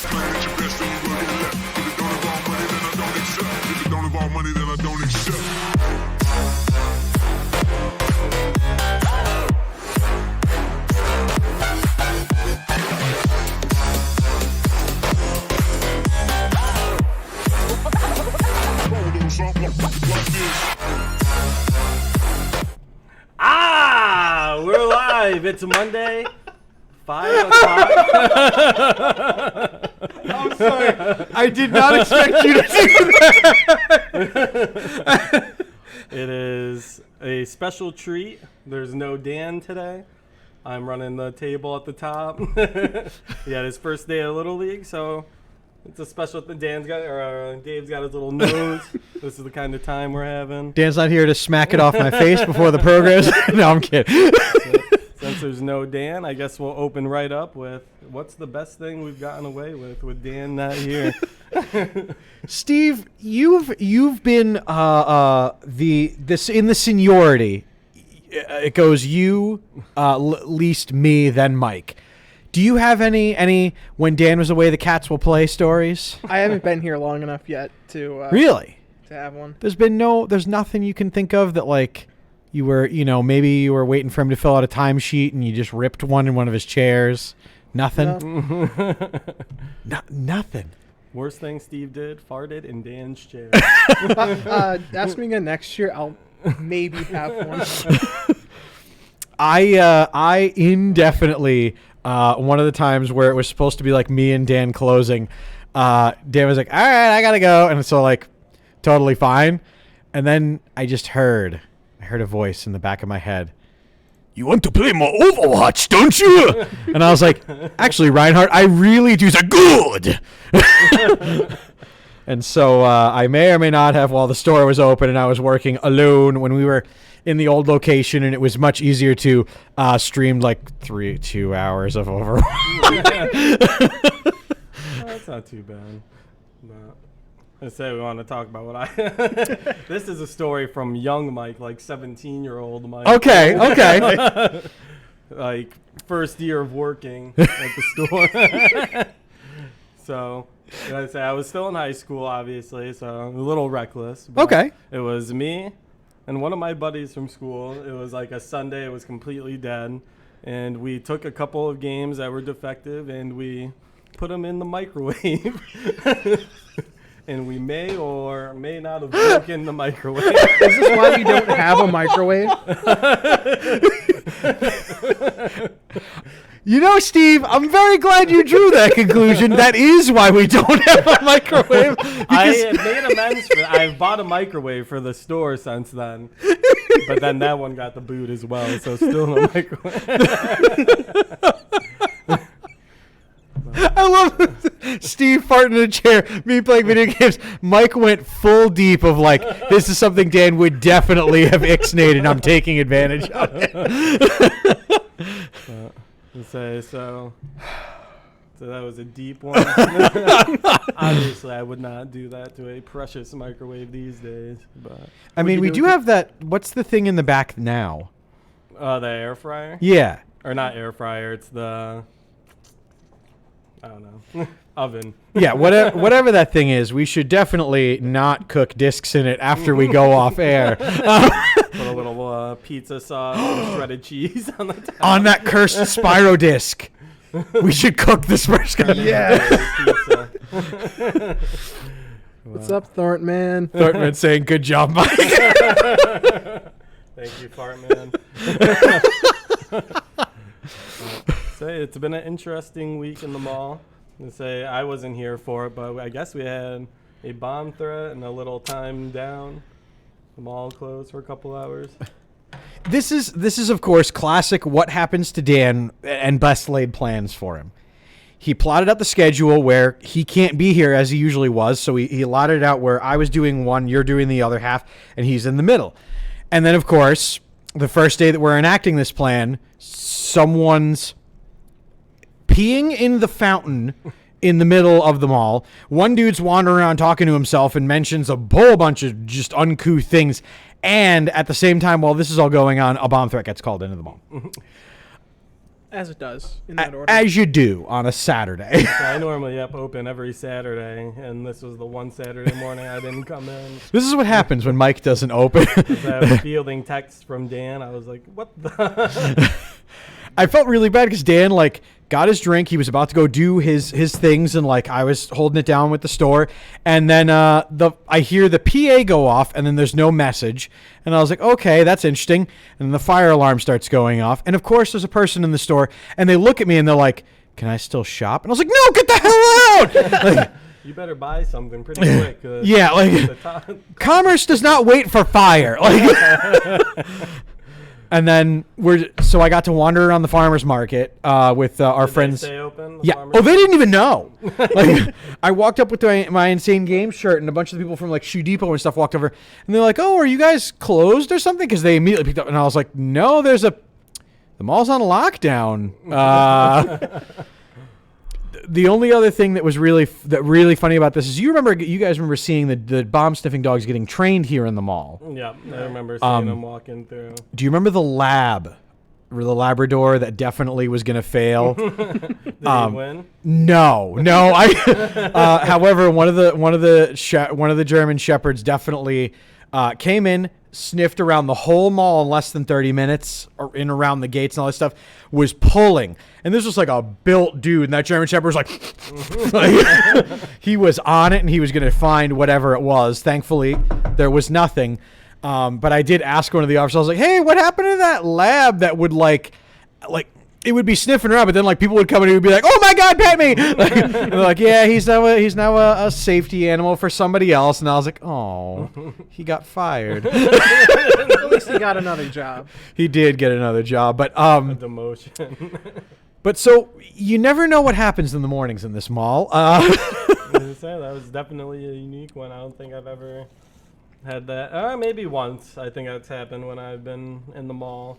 At your best, then you will get left. If it don't involve money, then I don't accept. If it don't involve money, then I don't accept. We're live. It's Monday, 5 o'clock. I'm sorry. I did not expect you to do that. It is a special treat. There's no Dan today. I'm running the table at the top. He had his first day of Little League, so it's a special thing. Dave's got his little nose. This is the kind of time we're having. Dan's not here to smack it off my face before the program. No, I'm kidding. Since there's no Dan, I guess we'll open right up with what's the best thing we've gotten away with Dan not here. Steve, you've been in the seniority. It goes you, least me, then Mike. Do you have any when Dan was away, the Cats will play stories? I haven't been here long enough yet to really to have one. There's nothing you can think of that like you were, maybe you were waiting for him to fill out a timesheet and you just ripped one in one of his chairs. Nothing. No. Nothing. Worst thing Steve did, farted in Dan's chair. Ask me again next year. I'll maybe have one. I indefinitely one of the times where it was supposed to be like me and Dan closing, Dan was like, all right, I gotta go, and so like totally fine, and then I just heard a voice in the back of my head. You want to play more Overwatch, don't you? And I was like, actually, Reinhardt, I really do. Say good. And so I may or may not have, while the store was open and I was working alone when we were in the old location, and it was much easier to stream like 2 hours of Overwatch. That's not too bad. But I say we want to talk about what This is a story from young Mike, like 17-year-old Mike. Okay. Like first year of working at the store. So, I was still in high school, obviously, so a little reckless. But Okay. It was me and one of my buddies from school. It was like a Sunday. It was completely dead. And we took a couple of games that were defective and we put them in the microwave. And we may or may not have broken the microwave. Is this why we don't have a microwave? Steve, I'm very glad you drew that conclusion. That is why we don't have a microwave. I had made amends for that. I've bought a microwave for the store since then. But then that one got the boot as well, so still no microwave. I love Steve farting in a chair, me playing video games. Mike went full deep of like, this is something Dan would definitely have ixnayed, and I'm taking advantage of it. So that was a deep one. Obviously, I would not do that to a precious microwave these days. But I mean, we do have that. What's the thing in the back now? the air fryer? Yeah. Or not air fryer, it's the... I don't know. Oven. Yeah, whatever that thing is, we should definitely not cook discs in it after we go off air. Put a little pizza sauce and shredded cheese on the top. On that cursed Spyro disc. We should cook this first guy. Yeah. What's up, Thornton man? Thornton saying, good job, Mike. Thank you, Fart Man. Say it's been an interesting week in the mall. Say I wasn't here for it, but I guess we had a bomb threat and a little time down. The mall closed for a couple hours. This is of course classic what happens to Dan and best laid plans for him. He plotted out the schedule where he can't be here as he usually was, so he allotted it out where I was doing one, you're doing the other half, and he's in the middle. And then of course, the first day that we're enacting this plan, someone's peeing in the fountain in the middle of the mall. One dude's wandering around talking to himself and mentions a whole bunch of just uncouth things. And at the same time, while this is all going on, a bomb threat gets called into the mall. As it does, in that order. As you do on a Saturday. So I normally open every Saturday, and this was the one Saturday morning I didn't come in. This is what happens when Mike doesn't open. I was fielding texts from Dan. I was like, what the? I felt really bad because Dan got his drink. He was about to go do his things, and I was holding it down with the store. And then I hear the PA go off, and then there's no message. And I was like, okay, that's interesting. And then the fire alarm starts going off. And of course, there's a person in the store, and they look at me and they're like, "Can I still shop?" And I was like, "No, get the hell out!" You better buy something pretty quick. Yeah, commerce does not wait for fire. And then I got to wander around the farmers market with our Did friends. They stay open, the Yeah. farmers? Oh, they didn't even know. I walked up with my Insane Game shirt, and a bunch of the people from Shoe Depot and stuff walked over, and they're like, "Oh, are you guys closed or something?" Because they immediately picked up, and I was like, "No, the mall's on lockdown." The only other thing that was really funny about this is you guys remember seeing the bomb sniffing dogs getting trained here in the mall. Yeah, I remember seeing them walking through. Do you remember the Labrador that definitely was going to fail? Did he win? No. However, one of the German shepherds definitely came in, sniffed around the whole mall in less than 30 minutes, or in around the gates and all that stuff, was pulling. And this was a built dude, and that German shepherd was he was on it, and he was going to find whatever it was. Thankfully, there was nothing. But I did ask one of the officers, I was like, "Hey, what happened to that lab that would it would be sniffing around, but then people would come in and would be like, 'Oh my God, pet me!'" And they're like, "Yeah, he's now a safety animal for somebody else." And I was like, "Oh, he got fired." At least he got another job. He did get another job, but Demotion. but so you never know what happens in the mornings in this mall. That was definitely a unique one. I don't think I've ever had that. Maybe once. I think that's happened when I've been in the mall.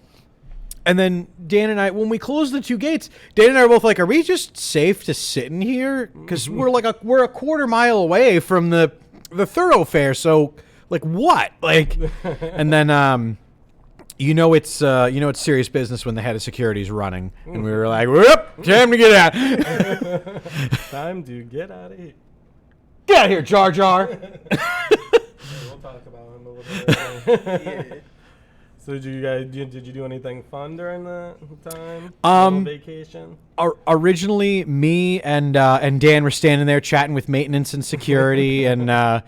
And then Dan and I, when we closed the two gates, Dan and I were both like, "Are we just safe to sit in here? Because we're a quarter mile away from the thoroughfare. So what? And then it's serious business when the head of security is running, and we were like, "Whoop, time to get out! Time to get out of here." Get out of here, Jar Jar!" We'll talk about him a little bit later. So did you do anything fun during that time? Little vacation? Originally, me and Dan were standing there chatting with maintenance and security and the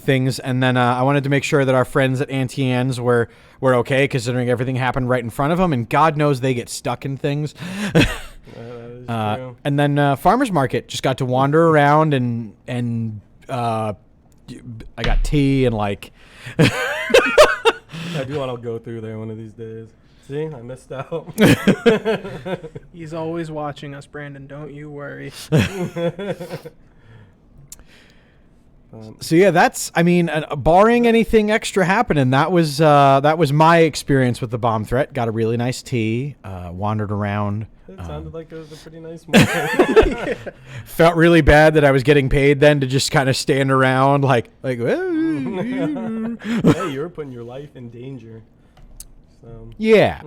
things, and then I wanted to make sure that our friends at Auntie Anne's were okay, considering everything happened right in front of them, and God knows they get stuck in things. That is true. And then farmers market, just got to wander around and I got tea and I do want to go through there one of these days. See, I missed out. He's always watching us, Brandon. Don't you worry. So yeah, that's barring anything extra happening, that was my experience with the bomb threat. Got a really nice tea, wandered around. It sounded like it was a pretty nice morning. Felt really bad that I was getting paid then to just kind of stand around Hey, you were putting your life in danger. So yeah.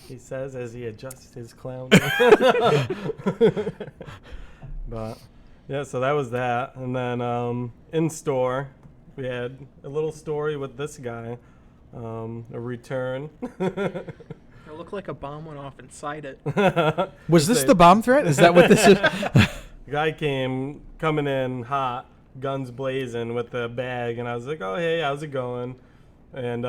he says as he adjusts his clown. But yeah, so that was that. And then in store, we had a little story with this guy, a return. It looked like a bomb went off inside it. Was this the bomb threat? Is that what this is? Guy coming in hot, guns blazing with the bag, and I was like, "Oh, hey, how's it going?" And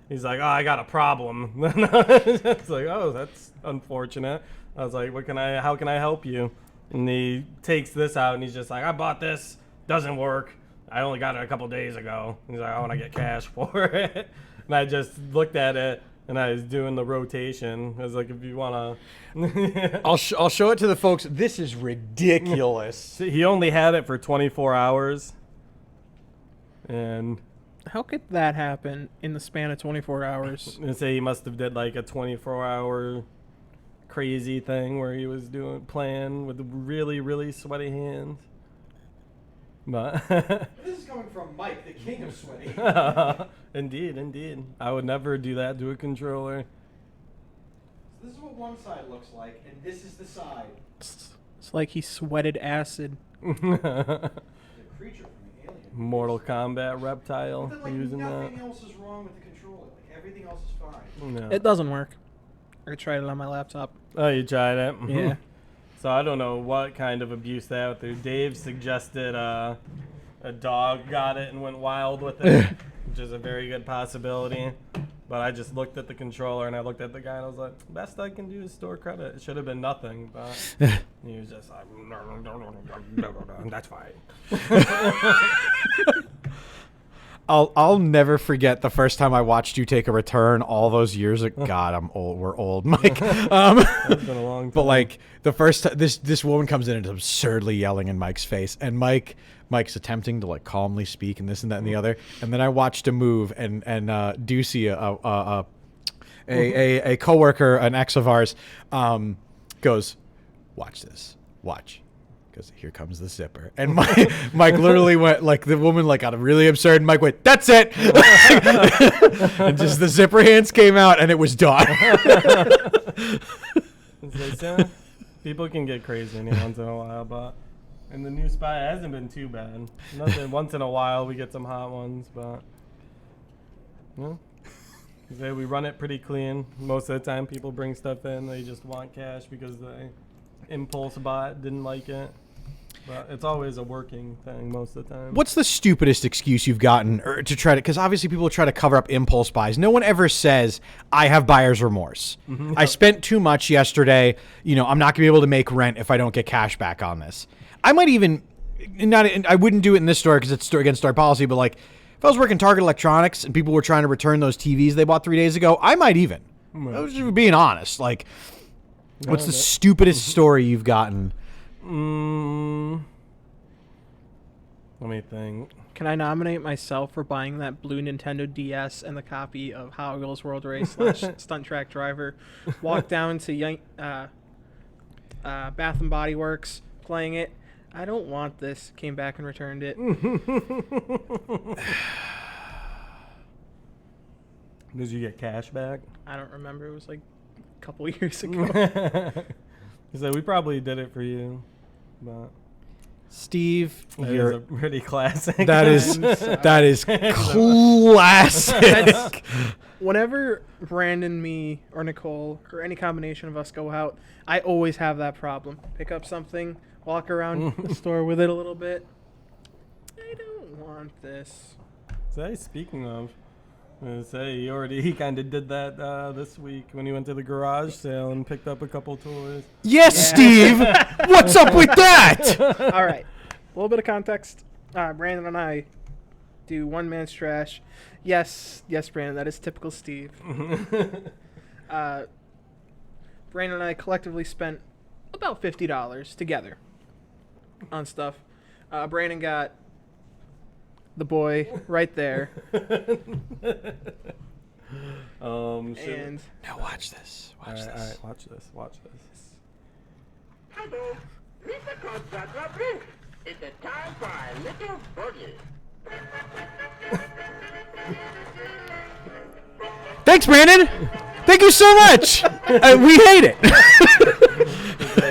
he's like, "Oh, I got a problem." It's like, "Oh, that's unfortunate." I was like, how can I help you?" And he takes this out, and he's just like, "I bought this, doesn't work. I only got it a couple days ago." He's like, "I want to get cash for it." And I just looked at it, and I was doing the rotation. I was like, "If you want to..." I'll show it to the folks. This is ridiculous. He only had it for 24 hours. And How could that happen in the span of 24 hours? I say he must have did like a 24-hour crazy thing where he was playing with really, really sweaty hands. But This is coming from Mike, the king of sweaty. Indeed. I would never do that to a controller. this is what one side looks like, and this is the side. It's like he sweated acid. The creature from the alien. Mortal Kombat reptile But then, using nothing that. else is wrong with the controller. Like everything else is fine. No. It doesn't work. I tried it on my laptop. Oh, you tried it? Yeah. So I don't know what kind of abuse that went through. Dave suggested a dog got it and went wild with it, which is a very good possibility. But I just looked at the controller and I looked at the guy and I was like, best I can do is store credit. It should have been nothing, but he was just like, that's fine. I'll never forget the first time I watched you take a return all those years ago. God, I'm old. We're old, Mike. It's been a long time. But like the first time this woman comes in and is absurdly yelling in Mike's face, and Mike's attempting to like calmly speak and this and that and the other, and then I watched a move and Ducey, a coworker, an ex of ours, goes, watch this, watch. Goes, here comes the zipper, and Mike literally went like the woman like got really absurd. And Mike went, that's it, and just the zipper hands came out and it was done. So, people can get crazy in here once in a while, but in the new spot, it hasn't been too bad. Nothing. Once in a while, we get some hot ones, but yeah. We run it pretty clean. Most of the time, people bring stuff in. They just want cash because the impulse bot didn't like it. But it's always a working thing most of the time. What's the stupidest excuse you've gotten to try to? Because obviously people try to cover up impulse buys. No one ever says I have buyer's remorse. I spent too much yesterday. You know, I'm not gonna be able to make rent if I don't get cash back on this. I might even I wouldn't do it in this store because it's against our policy. But like, if I was working Target Electronics and people were trying to return those TVs they bought 3 days ago, I might even. I was just being honest. Like, what's the stupidest story you've gotten? Let me think. Can I nominate myself for buying that blue Nintendo DS and the copy of Hot Wheels World Race / Stunt Track Driver? Walked down to Bath and Body Works, playing it. I don't want this. Came back and returned it. Did you get cash back? I don't remember. It was like a couple years ago. So we probably did it for you, but Steve, that is you're a pretty classic. that is classic. Whenever Brandon, me, or Nicole, or any combination of us go out, I always have that problem. Pick up something, walk around the store with it a little bit. I don't want this. Say, speaking of, he kind of did that this week when he went to the garage sale and picked up a couple toys. Yes, Steve. What's up with that? All right. A little bit of context. Brandon and I do one man's trash. Yes, Brandon, that is typical Steve. Brandon and I collectively spent about $50 together on stuff. Brandon got the boy right there. And Now watch this. all right, watch this. Hello, Mr. Constantine Brink. It's a time for a little boogie. Thanks, Brandon. Thank you so much. We hate it.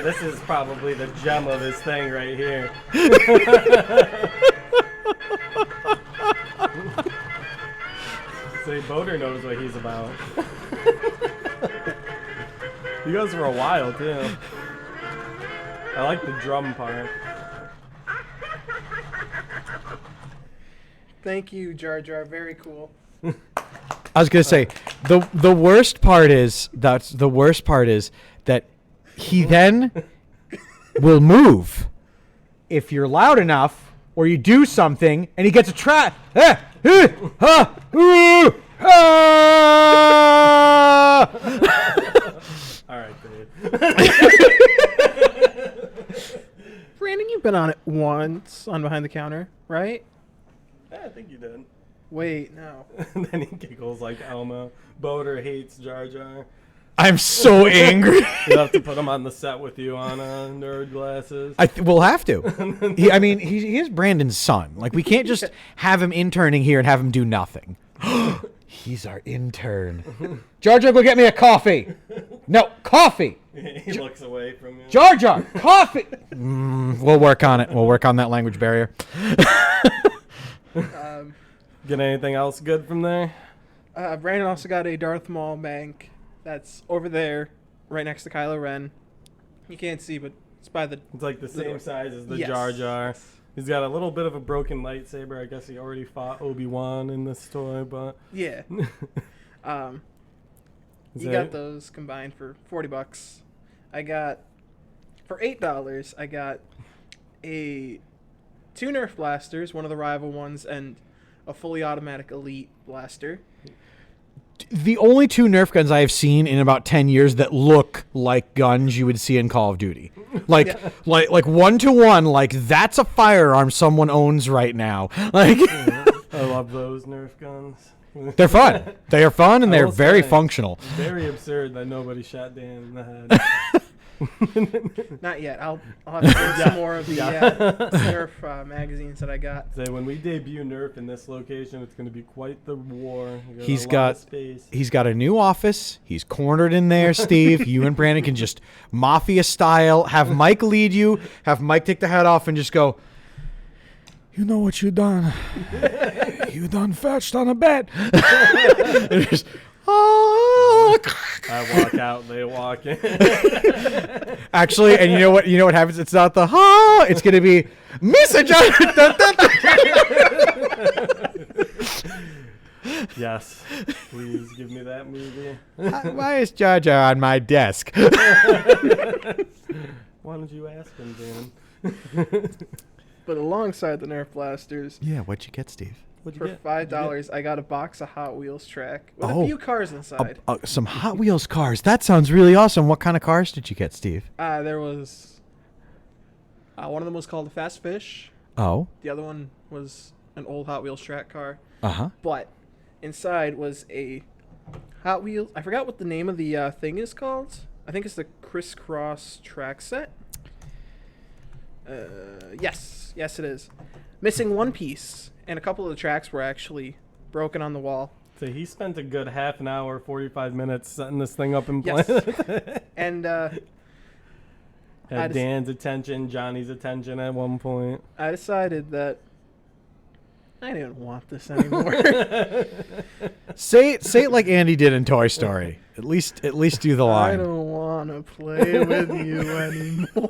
This is probably the gem of his thing right here. Say, Boater knows what he's about. He goes for a while too. I like the drum part. thank you, Jar Jar. Very cool. I was gonna say the worst part is that he then will move if you're loud enough or you do something and he gets a trap. All right, Dave. Brandon, you've been on it once on Behind the Counter, right? Yeah, I think you did. Wait, no. And then he giggles like Elmo. Boater hates Jar Jar. I'm so angry. You'll have to put him on the set with you on nerd glasses. We'll have to. He is Brandon's son. Like, we can't just have him interning here and have him do nothing. He's our intern. Jar Jar, go get me a coffee. No, coffee. He looks away from you. Jar Jar, coffee. We'll work on it. We'll work on that language barrier. Get anything else good from there? Brandon also got a Darth Maul bank that's over there, right next to Kylo Ren. You can't see, but it's by the. It's like the same door. size as the Yes. Jar Jar. He's got a little bit of a broken lightsaber. I guess he already fought Obi-Wan in this toy, but Yeah. Is You that- got those combined for $40. I got for $8. I got two Nerf blasters, one of the rival ones, and a fully automatic Elite blaster. The only two Nerf guns I have seen in about 10 years that look like guns you would see in Call of Duty. Like, Yeah. like 1-to-1, like that's a firearm someone owns right now. Like, I love those Nerf guns. they're fun. They are fun and I they're will very say- functional. Very absurd that nobody shot Dan in the head. Not yet. I'll have to get some more of the Nerf magazines that I got. Say when we debut Nerf in this location, it's going to be quite the war. You He's a lot got of space. he's got a new office. He's cornered in there, Steve. You and Brandon can just mafia style have Mike lead you, have Mike take the hat off and just go, "You know what you done? You done fetched on a bet." And just, "Oh." I walk out, they walk in. Actually, and you know what happens? It's not the ha. It's gonna be Mr. John. Yes, please give me that movie. Why is Jar Jar on my desk? Why don't you ask him, Dan? But alongside the Nerf blasters, Yeah, what'd you get, Steve? What'd you for get? $5, I got a box of Hot Wheels track with Oh. a few cars inside. Some Hot Wheels cars. That sounds really awesome. What kind of cars did you get, Steve? There was one of them was called the Fast Fish. Oh, The other one was an old Hot Wheels track car. uh-huh. But inside was a Hot Wheels. I forgot what the name of the thing is called. I think it's the Crisscross track set. Yes, it is. Missing one piece, and a couple of the tracks were actually broken on the wall. So he spent a good half an hour, 45 minutes setting this thing up and Yes. playing. it. And I Had just- Dan's attention, Johnny's attention at one point. I decided that I didn't want this anymore. Say it like Andy did in Toy Story. At least do the I line. don't want to play with you anymore.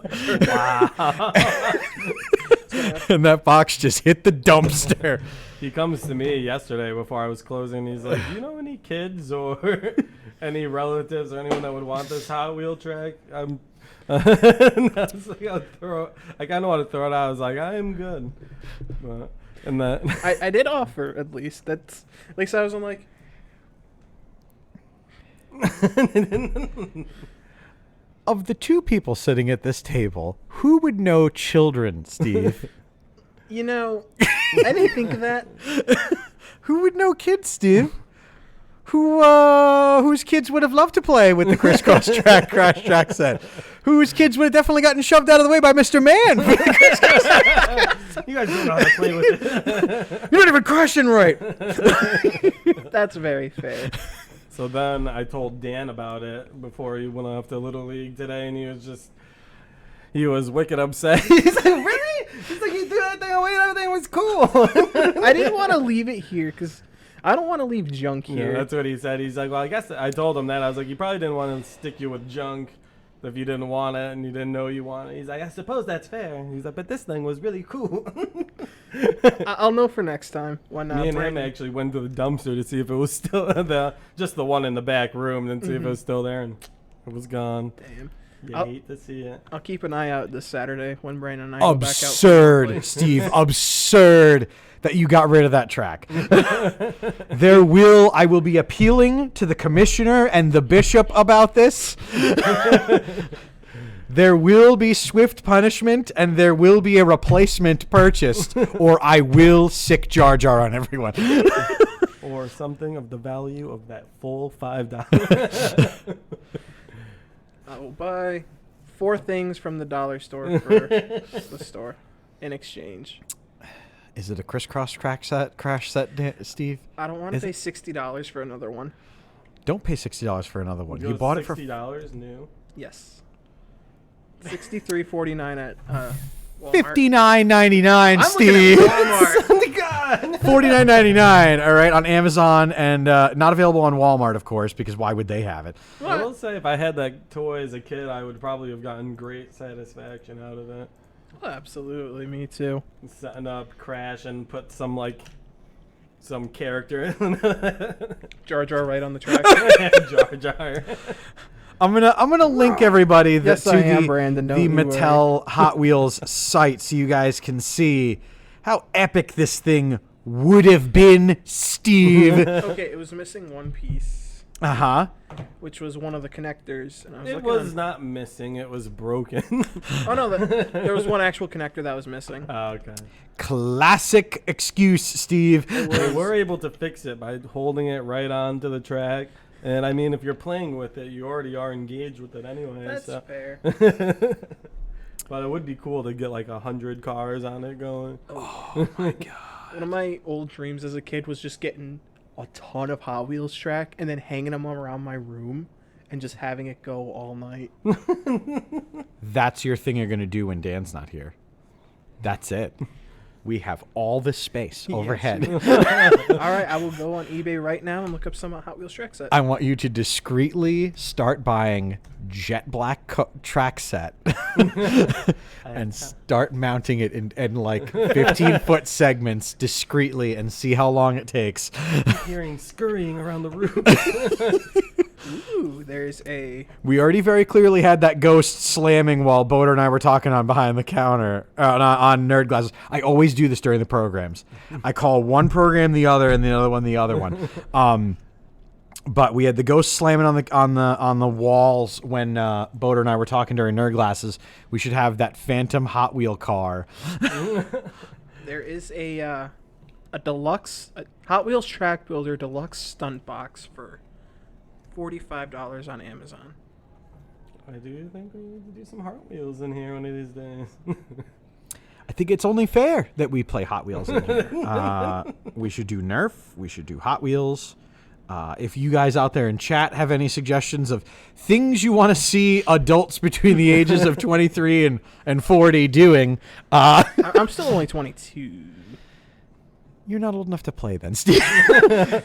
And that box just hit the dumpster. He comes to me yesterday before I was closing. He's like, "You know any kids or any relatives or anyone that would want this Hot Wheel track?" And I was like, I kind of want to throw it out. I was like, "I am good," but, and that I did offer at least. That's at least I was on like. Of the two people sitting at this table, who would know children, Steve? You know, I didn't think of that. Who would know kids, Steve? Whose kids would have loved to play with the crisscross crash track set? Whose kids would have definitely gotten shoved out of the way by Mr. Man? you guys don't know how to play with it. You're not even crashing right. That's very fair. So then I told Dan about it before he went off to Little League today, and he was wicked upset. He's like, "Really?" He's like, "You threw that thing away and everything was cool." I didn't want to leave it here because I don't want to leave junk Yeah, here. that's what he said. He's like, "Well, I guess I told him that. I was like, you probably didn't want to stick you with junk if you didn't want it and you didn't know you wanted it." He's like, "I suppose that's fair." He's like, "But this thing was really cool." I'll know for next time when Me and him Brandon- actually went to the dumpster to see if it was still just the one in the back room, and see if it was still there, and it was gone. Damn. You I'll- hate to see it. I'll keep an eye out this Saturday when Brandon and I go back out. Absurd, Steve. Absurd that you got rid of that track. I will be appealing to the commissioner and the bishop about this. There will be swift punishment and there will be a replacement purchased, or I will sick Jar Jar on everyone. Or something of the value of that full $5. I will buy 4 things from the dollar store for the store in exchange. Is it a crisscross crash set, Steve? I don't want to Is pay $60 for another one. Don't pay $60 for another one. It You was bought it for $60 new. Yes. $63.49 at Walmart. $59.99, I'm Steve. looking at Walmart. $49.99. All right, on Amazon and not available on Walmart, of course, because why would they have it? I will say, if I had that toy as a kid, I would probably have gotten great satisfaction out of it. Oh, absolutely, me too. Setting up Crash and put some character in Jar Jar right on the track. Jar Jar. I'm gonna link everybody Yes, to I am, the, Brandon, don't the you Mattel Hot Wheels site so you guys can see how epic this thing would have been, Steve. Okay, it was missing one piece, Uh-huh. which was one of the connectors. And I was It looking was on- not missing. It was broken. Oh no, there was one actual connector that was missing. Oh, okay. Classic excuse, Steve. They were able to fix it by holding it right onto the track. And I mean, if you're playing with it, you already are engaged with it anyway. That's so. fair. But it would be cool to get like 100 cars on it going. One of my old dreams as a kid was just getting a ton of Hot Wheels track and then hanging them around my room and just having it go all night. That's your thing you're gonna do when Dan's not here. That's it. We have all this space overhead. All right, I will go on eBay right now and look up some Hot Wheels track set. I want you to discreetly start buying jet black track set and start mounting it in like 15-foot segments discreetly and see how long it takes. Hearing scurrying around the room. Ooh, there's a We already very clearly had that ghost slamming while Boder and I were talking on behind the counter on Nerd Glasses. I always do this during the programs. I call one program the other and the other one the other one. But we had the ghost slamming on the walls when Boder and I were talking during Nerd Glasses. We should have that phantom Hot Wheel car. there is a deluxe Hot Wheels Track Builder deluxe stunt box for $45 on Amazon. I do think we need to do some Hot Wheels in here one of these days. I think it's only fair that we play Hot Wheels in here. We should do Nerf. We should do Hot Wheels. If you guys out there in chat have any suggestions of things you want to see adults between the ages of 23 and 40 doing, I'm still only 22. you're not old enough to play then, Steve.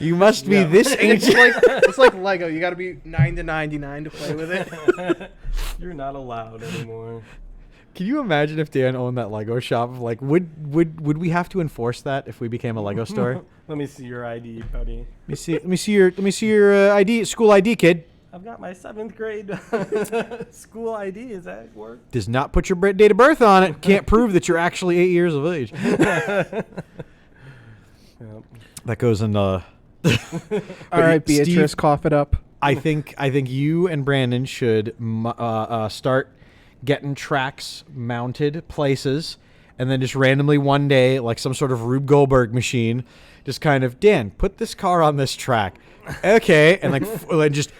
You must be this ancient. It's like Lego. You got to be 9 to 99 to play with it. You're not allowed anymore. Can you imagine if Dan owned that Lego shop? Like, would we have to enforce that if we became a Lego store? Let me see your ID, buddy. Let me see your ID, school ID, kid. I've got my 7th grade school ID. Does that work? Does not put your date of birth on it. Can't prove that you're actually 8 years of age. Yep. That goes into. All right, Steve- Beatrice, cough it up. I think you and Brandon should start getting tracks mounted places, and then just randomly one day, like some sort of Rube Goldberg machine, just kind of, Dan, put this car on this track. Okay, and like then just.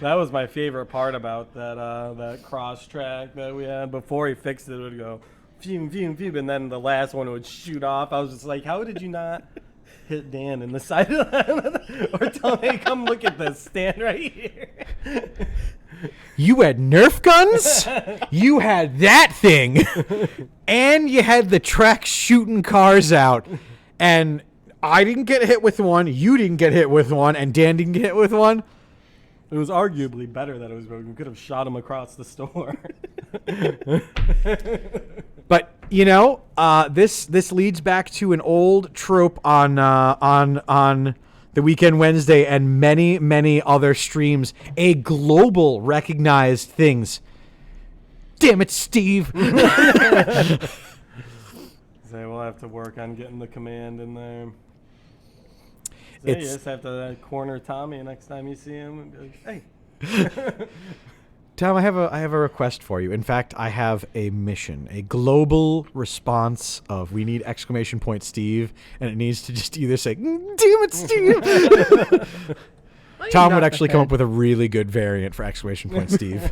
That was my favorite part about that cross track that we had. Before he fixed it, it would go fume, fume, fume, and then the last one would shoot off. I was just like, how did you not hit Dan in the side of that? Or tell me, come look at this, stand right here. You had Nerf guns, you had that thing, and you had the track shooting cars out. And I didn't get hit with one, you didn't get hit with one, and Dan didn't get hit with one. It was arguably better that it was broken. We could have shot him across the store. But you know, this leads back to an old trope on the Weekend Wednesday and many other streams. A global recognized things. Damn it, Steve! So we'll have to work on getting the command in there. So you It's- just have to corner Tommy next time you see him and be like, hey. Tom, I have a request for you. In fact, I have a mission, a global response of we need exclamation point Steve, and it needs to just either say, damn it, Steve! Tom would actually come up with a really good variant for exclamation point Steve.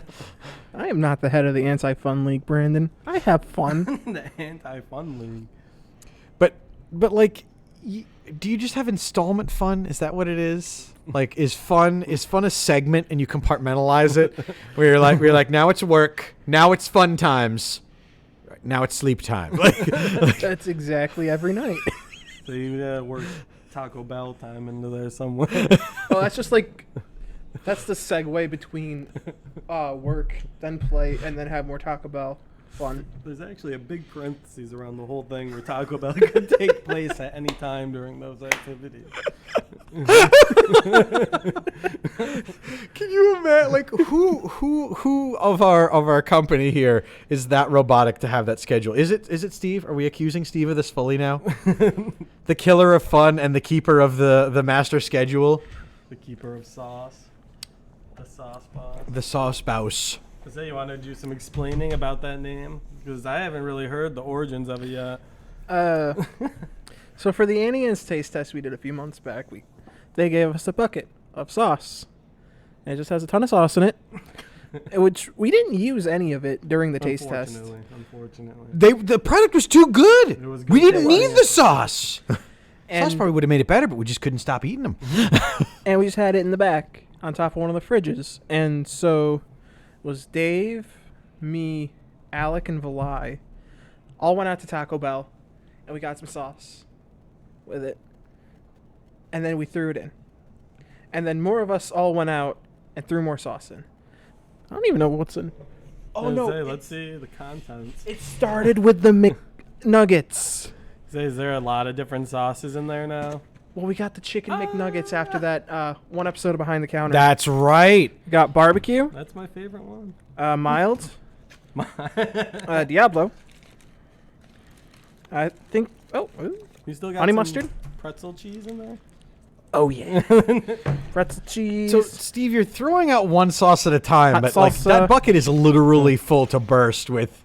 I am not the head of the Anti-Fun League, Brandon. I have fun. The anti-fun league. But like, Do you just have installment fun? Is that what it is? Like, is fun a segment and you compartmentalize it? Where you're like, now it's work, now it's fun times, now it's sleep time. That's exactly every night. So you work Taco Bell time into there somewhere. Well, that's just like, that's the segue between work, then play, and then have more Taco Bell fun. There's actually a big parentheses around the whole thing where Taco Bell could take place at any time during those activities. Can you imagine, like, who of our company here is that robotic to have that schedule? Is it Steve? Are we accusing Steve of this fully now? The killer of fun and the keeper of the master schedule, The keeper of sauce. The sauce boss. the sauce spouse. So you want to do some explaining about that name? Because I haven't really heard the origins of it yet. So for the Annie Ann's taste test we did a few months back, they gave us a bucket of sauce. And it just has a ton of sauce in it, which we didn't use any of it during the taste test. Unfortunately. The product was too good. It was We good. didn't It was. need the sauce. Sauce And, probably would have made it better, but we just couldn't stop eating them. and we just had it in the back on top of one of the fridges. And so it was Dave, me, Alec, and Valai all went out to Taco Bell, and we got some sauce with it. And then we threw it in. And then more of us all went out and threw more sauce in. I don't even know what's in. Oh, no. Let's see the contents. It started with the McNuggets. Is there a lot of different sauces in there now? Well, we got the chicken McNuggets after that one episode of Behind the Counter. That's right. We got barbecue, That's my favorite one. mild, Diablo. I think. Oh, ooh. You still got Honey some mustard? pretzel cheese in there? Oh yeah. Pretzel cheese. So, Steve, you're throwing out one sauce at a time, Hot but like salsa. that bucket is literally full to burst with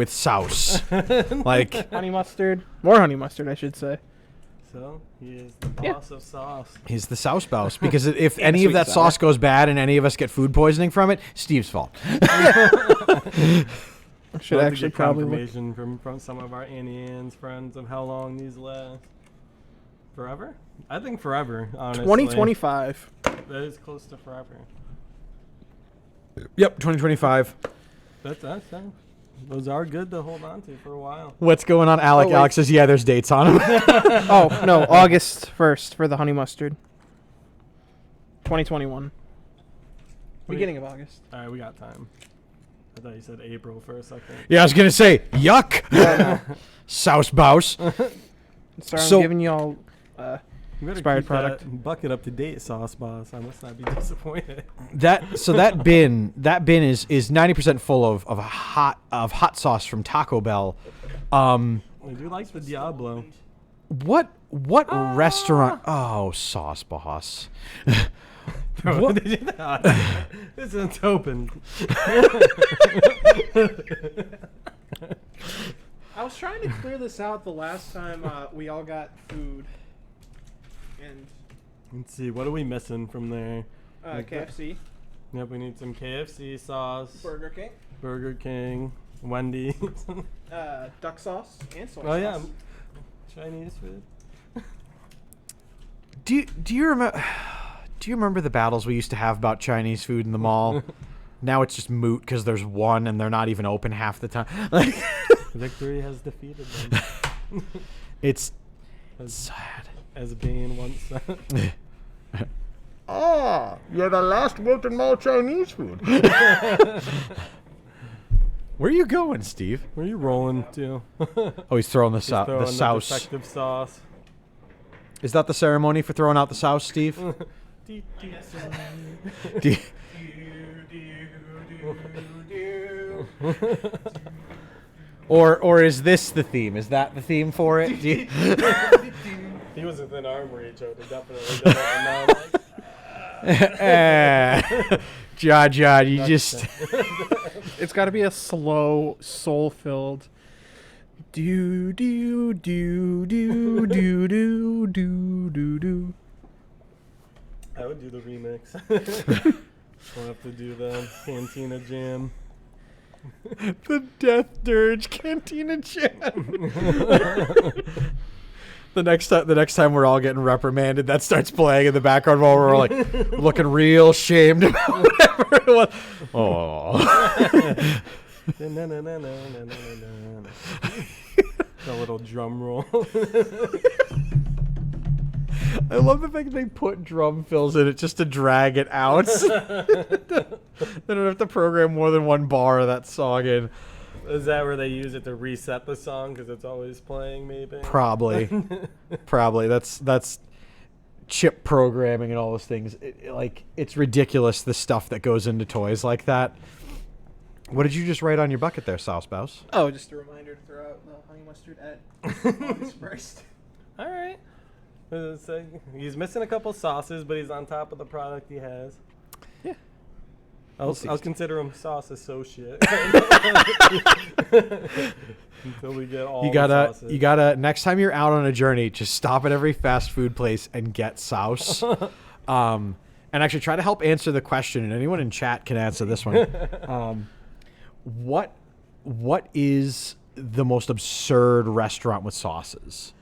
sauce. Like, honey mustard. More honey mustard, I should say. So he is the Yeah. boss of sauce. he's the sauce bouse because if Yeah, any of sweet that and sauce sour. goes bad and any of us get food poisoning from it, Steve's fault. I should We'll have to actually get probably look. confirmation from some of our Annie Ann's friends of how long these last. Forever? I think forever, honestly. 2025. That is close to forever. Yep, 2025. That's those are good to hold on to for a while. What's going on, Alec? Oh, wait. Alex says, yeah, there's dates on them. Oh no, August 1st for the honey mustard. 2021. Beginning of August. All right, we got time. I thought you said April for a second. Yeah, I was going to say, yuck. Sauce bouse. Sorry, So- I'm giving y'all. You better Expired keep product. that bucket up to date, sauce boss. I must not be disappointed. That bin is 90% full of hot sauce from Taco Bell. I do like the Diablo. What restaurant? Oh, sauce boss. What? This isn't open. I was trying to clear this out the last time we all got food. And Let's see, what are we missing from there? KFC, Yep, we need some KFC sauce, Burger King, Burger King, Wendy's. duck sauce, and soy Oh sauce. yeah, Chinese food. Do you remember? Do you remember the battles we used to have about Chinese food in the mall? Now it's just moot because there's one and they're not even open half the time. Like, Victory has defeated them, it's as, sad. as Bane once said. Oh, you're the last Wilton Mall Chinese food. Where are you going, Steve? Where are you rolling to? Oh, he's throwing the Just throwing the sauce. defective sauce. Is that the ceremony for throwing out the sauce, Steve? Do you- or is this the theme? Is that the theme for it? Do you- He was within arm reach. I would have definitely done it. Now, John, you just It's got to be a slow, soul-filled. Do do do do do do do do do. I would do the remix. We'll have to do the Cantina Jam. the Death Dirge Cantina Jam. The next time we're all getting reprimanded, that starts playing in the background while we're like looking real shamed about whatever it was. Oh. The little drum roll. I love the fact they put drum fills in it just to drag it out. They don't have to program more than one bar of that song in. Is that where they use it to reset the song because it's always playing? Maybe. Probably. That's chip programming and all those things. It's ridiculous the stuff that goes into toys like that. What did you just write on your bucket there, Sauce Bouse? Oh, just a reminder to throw out the honey mustard at August 1st. All right. So he's missing a couple sauces, but he's on top of the product he has. Yeah. I'll consider him sauce associate. Until we get all the sauces. You gotta next time you're out on a journey, just stop at every fast food place and get sauce. And actually try to help answer the question, and anyone in chat can answer this one. What is the most absurd restaurant with sauces?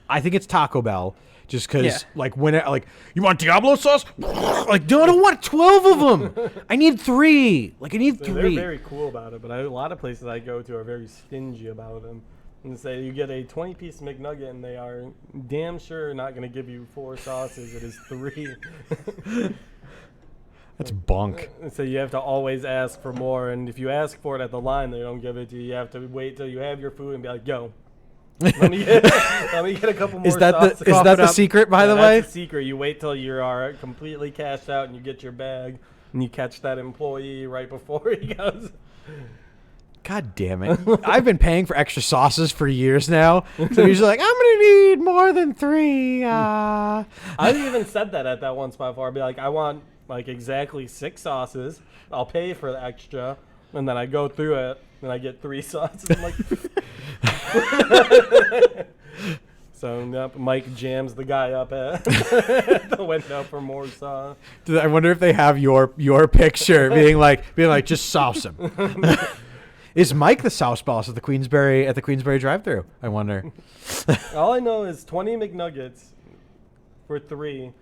I think it's Taco Bell, just because you want Diablo sauce? Like, no, I don't want 12 of them. I need 3. Like, I need 3. They're very cool about it, but a lot of places I go to are very stingy about them. And say you get a 20-piece McNugget, and they are damn sure not going to give you 4 sauces. It is 3. That's bunk. So you have to always ask for more, and if you ask for it at the line, they don't give it to you. You have to wait till you have your food and be like, "Yo, let me get a couple more." Is that sauces. the secret, by the way? That's the secret. You wait till you are completely cashed out and you get your bag, and you catch that employee right before he goes. God damn it! I've been paying for extra sauces for years now, so I'm usually like, I'm gonna need more than 3. I've even said that at that one spot before. I'd be like, I want like exactly 6 sauces. I'll pay for the extra, and then I go through it, and I get 3 sauces. I'm like, so Mike jams the guy up at the window for more sauce. I wonder if they have your picture being like just sauce him. Is Mike the sauce boss at the Queensbury drive-thru? I wonder. All I know is 20 McNuggets for 3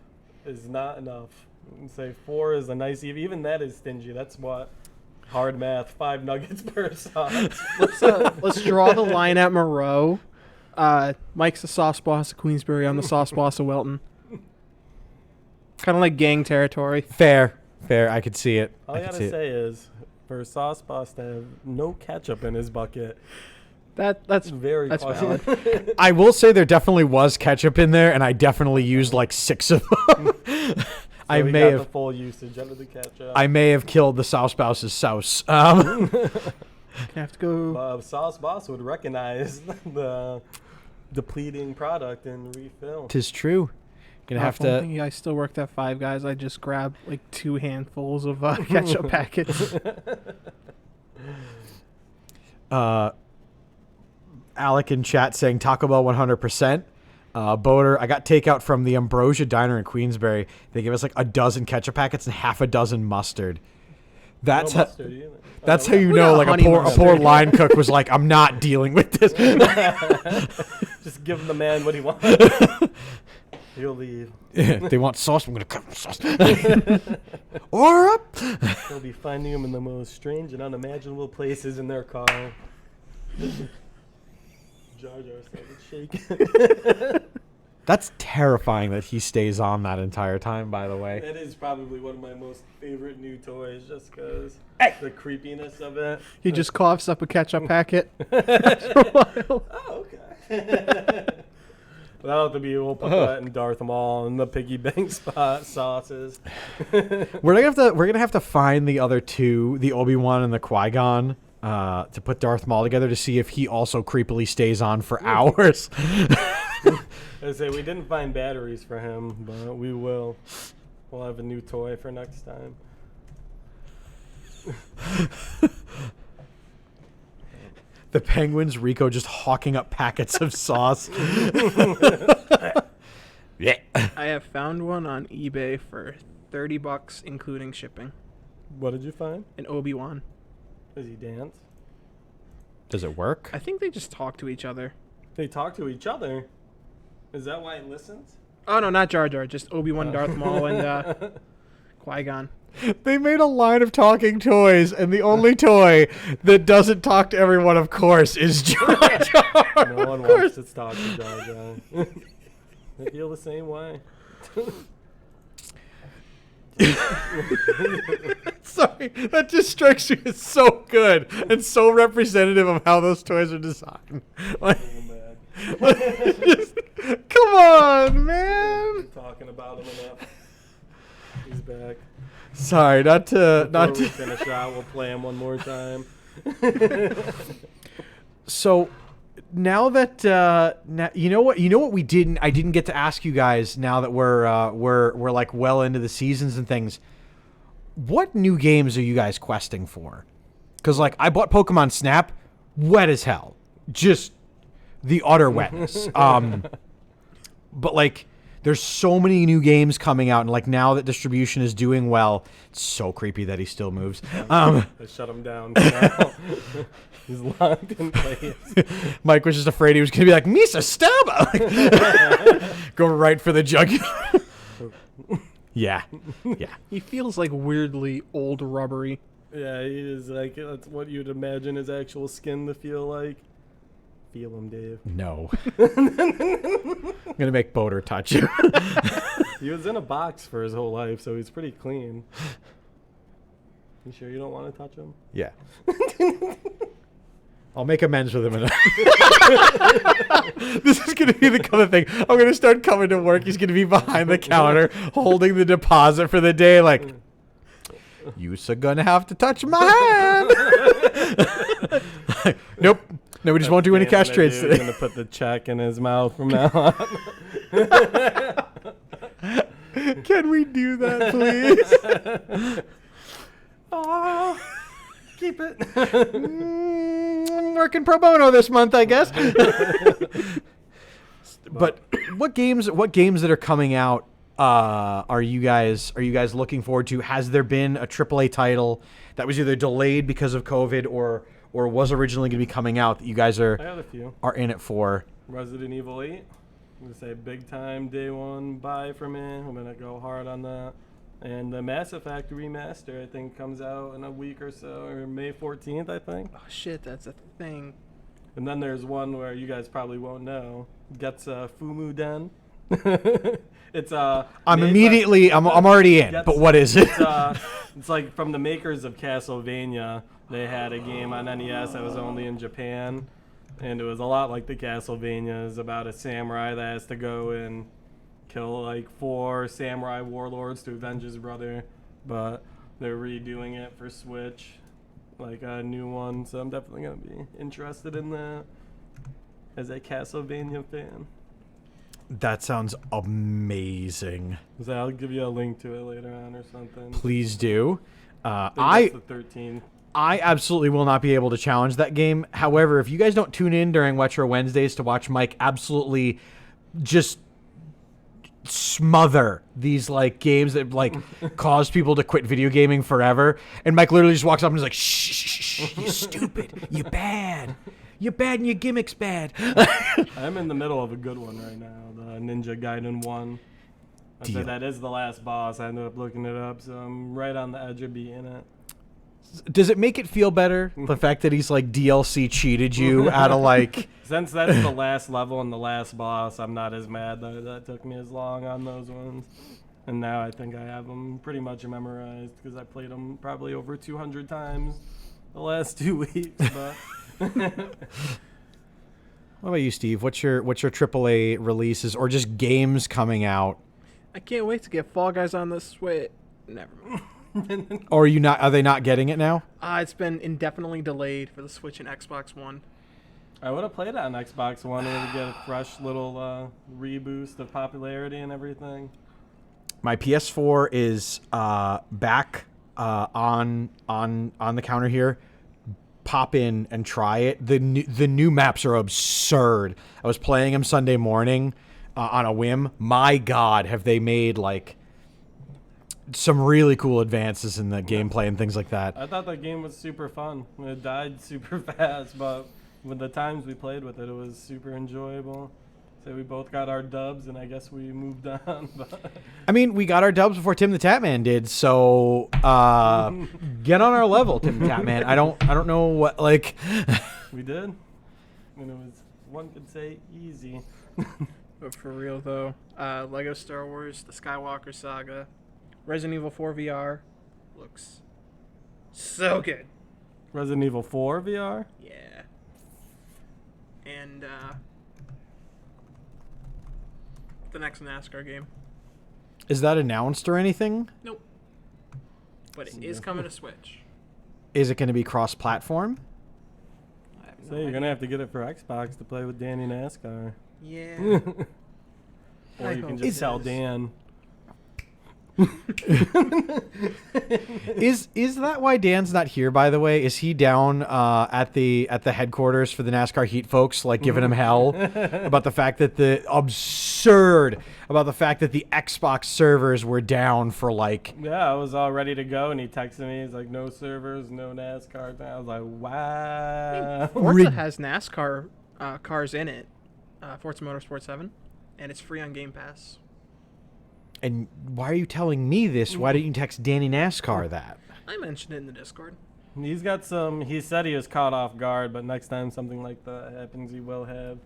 is not enough. And say 4 is a nice even that is stingy. That's what hard math. 5 nuggets per sauce. Let's draw the line at Moreau. Mike's the sauce boss of Queensbury. I'm the sauce boss of Wilton. Kind of like gang territory. Fair. I could see it. All I gotta say is, for a sauce boss to have no ketchup in his bucket, that's very valid. I will say there definitely was ketchup in there, and I definitely used like 6 of them. I may have the full usage of the ketchup. I may have killed the sauce boss's sauce. Gonna have to go. Sauce boss would recognize the depleting product and refill. 'Tis true. Gonna have to. Thing, I still worked at Five Guys. I just grabbed like 2 handfuls of ketchup packets. Alec in chat saying Taco Bell 100%. Boater, I got takeout from the Ambrosia Diner in Queensbury. They gave us like a dozen ketchup packets and half a dozen mustard. That's No mustard either. that's how you know got like a honey poor mustard. line cook was like, I'm not dealing with this. Just give the man what he wants. He'll leave. They want sauce. I'm gonna cut the sauce. Order up. They'll be finding him in the most strange and unimaginable places in their car. Jar Jar started shaking. That's terrifying that he stays on that entire time. By the way, That is probably one of my most favorite new toys, just because the creepiness of it. He just coughs up a ketchup packet after a while. Oh, okay. That'll have to be. We'll put that in Darth Maul and the piggy bank spot sauces. we're gonna have to find the other 2, the Obi-Wan and the Qui-Gon, to put Darth Maul together to see if he also creepily stays on for hours. I say we didn't find batteries for him, but we will. We'll have a new toy for next time. The Penguins, Rico just hawking up packets of sauce. Yeah. I have found one on eBay for $30, including shipping. What did you find? An Obi-Wan. Does he dance? Does it work? I think they just talk to each other. They talk to each other. Is that why he listens? Oh no, not Jar Jar, just Obi-Wan, Darth Maul, and Qui-Gon. They made a line of talking toys, and the only toy that doesn't talk to everyone, of course, is Jar Jar. No one wants to talk to Jar Jar. I feel the same way. Sorry, that just strikes me as so good and so representative of how those toys are designed. Like, So bad. just, come on, man. We're talking about him enough. He's back. Sorry, not to Before we finish out, we'll play him one more time. So now that now, you know what I didn't get to ask you guys now that we're like well into the seasons and things. What new games are you guys questing for? Because like I bought Pokemon Snap, wet as hell, just the utter wetness. But like there's so many new games coming out, and like now that distribution is doing well, it's so creepy that he still moves. I shut him down now. He's locked in place. Mike was just afraid he was gonna be like Misa Staba, like, go right for the jugular. Yeah. He feels like weirdly old rubbery. Yeah, he is like, that's what you'd imagine his actual skin to feel like. Feel him, Dave. No. I'm gonna make Boder touch you. He was in a box for his whole life, so he's pretty clean. You sure you don't want to touch him? Yeah. I'll make amends with him. This is going to be the kind of thing. I'm going to start coming to work. He's going to be behind the counter holding the deposit for the day. Like, you're going to have to touch my hand. Nope. No, we just won't do any cash trades He's today. going to put the check in his mouth from now on. Can we do that, please? Oh, keep it. I'm working pro bono this month, I guess. But what games that are coming out are you guys looking forward to? Has there been a AAA title that was either delayed because of COVID or was originally going to be coming out that you guys I have a few. are in it for? Resident Evil 8. I'm going to say big time day one buy for me. I'm going to go hard on that. And the Mass Effect remaster, I think, comes out in a week or so, or May 14th, I think. Oh shit, that's a thing. And then there's one where you guys probably won't know. Gets Fumu Den. It's I'm made by- I'm already in. Gets- But what is it? It's like from the makers of Castlevania. They had a game on NES that was only in Japan, and it was a lot like the Castlevanias, about a samurai that has to go and kill like 4 samurai warlords to avenge his brother, but they're redoing it for Switch, like a new one, so I'm definitely going to be interested in that as a Castlevania fan. That sounds amazing. So I'll give you a link to it later on or something. Please do. I think that's the 13th. I absolutely will not be able to challenge that game. However, if you guys don't tune in during Retro Wednesdays to watch Mike absolutely just smother these like games that like cause people to quit video gaming forever, and Mike literally just walks up and is like, shh, shh, shh, you stupid, you bad, and your gimmick's bad. I'm in the middle of a good one right now, the Ninja Gaiden 1. I Deal. said that is the last boss. I ended up looking it up, so I'm right on the edge of beating it. Does it make it feel better, the fact that he's like DLC cheated you out of like... Since that's the last level and the last boss, I'm not as mad that that took me as long on those ones. And now I think I have them pretty much memorized because I played them probably over 200 times the last 2 weeks. But What about you, Steve? What's your AAA releases or just games coming out? I can't wait to get Fall Guys on the Switch. Never mind. Or are they not getting it now? It's been indefinitely delayed for the Switch and Xbox One. I would have played it on Xbox One and get a fresh little reboost of popularity and everything. My PS4 is back on the counter here. Pop in and try it. The new maps are absurd. I was playing them Sunday morning on a whim. My God, have they made like some really cool advances in the gameplay and things like that. I thought that game was super fun. It died super fast, but with the times we played with it, it was super enjoyable. So we both got our dubs, and I guess we moved on. But I mean, we got our dubs before Tim the Tatman did, so get on our level, Tim the Tatman. I don't know what like. we did. And it was, one could say, easy. But for real though, Lego Star Wars: The Skywalker Saga, Resident Evil 4 VR looks so good. Resident Evil 4 VR? Yeah. And the next NASCAR game. Is that announced or anything? Nope. But it is coming to Switch. Is it going to be cross-platform? I have no So you're idea. going to have to get it for Xbox to play with Danny NASCAR. Yeah. Or I you can hope just it sell is. Dan. Is that why Dan's not here? By the way, is he down at the headquarters for the NASCAR Heat folks, like giving him hell about the fact that the Xbox servers were down for like Yeah, I was all ready to go, and he texted me. He's like, no servers, no NASCAR. I was like, wow. Forza has NASCAR cars in it. Forza Motorsport 7. And it's free on Game Pass. And why are you telling me this? Why didn't you text Danny NASCAR that? I mentioned it in the Discord. He's got some, he said he was caught off guard, but next time something like that happens, he will have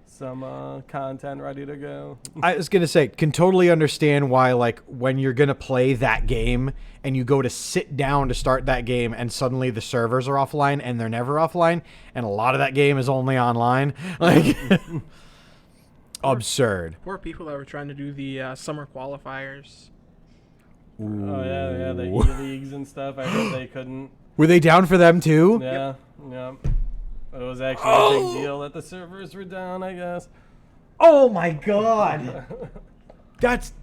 some content ready to go. I was gonna say, can totally understand why, like, when you're gonna play that game and you go to sit down to start that game and suddenly the servers are offline and they're never offline, and a lot of that game is only online, like, absurd. Poor people that were trying to do the summer qualifiers. Oh, yeah, the E-Leagues and stuff. I heard they couldn't. Were they down for them too? Yeah, yeah. It was actually a big deal that the servers were down, I guess. Oh my god, that's